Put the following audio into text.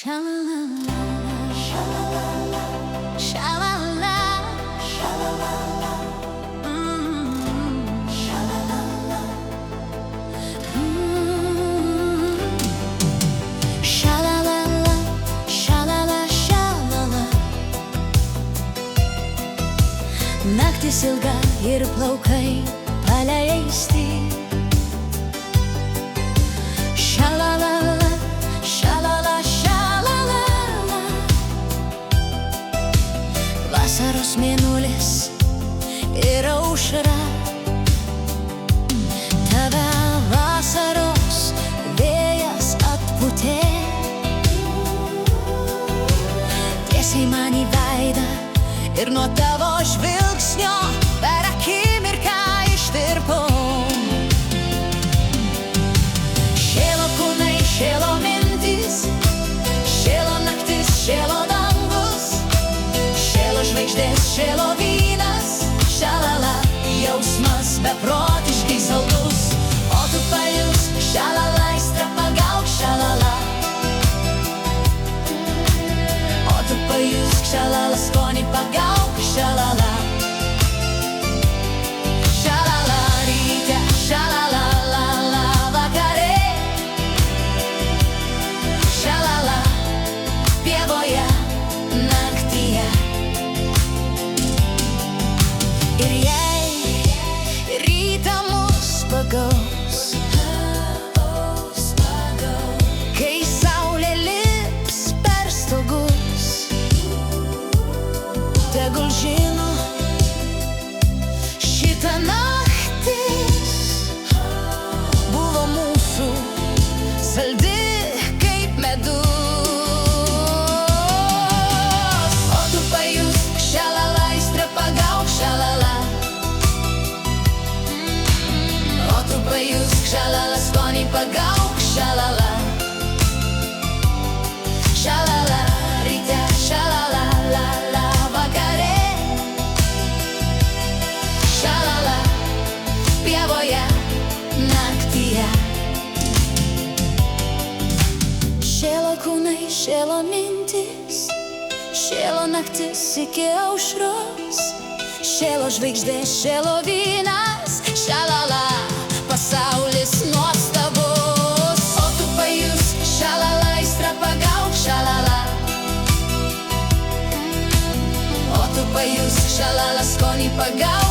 Sha-la-la-la, sha-la-la-la, sha-la-la, sha-la-la-la, sha-la-la-la, sha-la-la-la, sha-la-la, sha-la-la. Naktis ilga ir plaukai paleisti. Sha-la-la-la, sha-la-la, sha-la-la-la. Vasaros mėnulis ir aušra, tave vasaros vėjas atpūtė. Tiesiai man į veidą ir nuo tavo žvilgsnio per akimirką ištirpau. Šėlo kūnai, šėlo mintis, šėlo naktis, šėlo dangus, šėlo žvaigždės, šėlo vynas. Šalala, jausmas beprotiškai saldus, o tu pajusk, šalala, aistrą pagauk, šalala. O tu pajusk, šalala, skonį pagauk, šalala. Šalala ryte, šalala, la vakare. Šalala pievoje naktyje. Ir jei rytą mus pagaus, kai saulė lips per stogus, tegul žino, šita naktis buvo mūsų saldi kaip medus. O tu pajusk, šalala, aistrą pagauk, šalala. O tu pajusk, šalala, skonį pagauk, šalala. Šalala ryte, šalala, la vakare. Šalala pievoje naktyje. Šėlo kūnai, šėlo mintis, šėlo naktis iki aušros, šėlo žvaigždės, šėlo vynas. Šalala, pasaulis nuostabus. O tu pajusk, šalala, aistrą pagauk, šalala. O tu pajusk, šalala, skonį pagauk.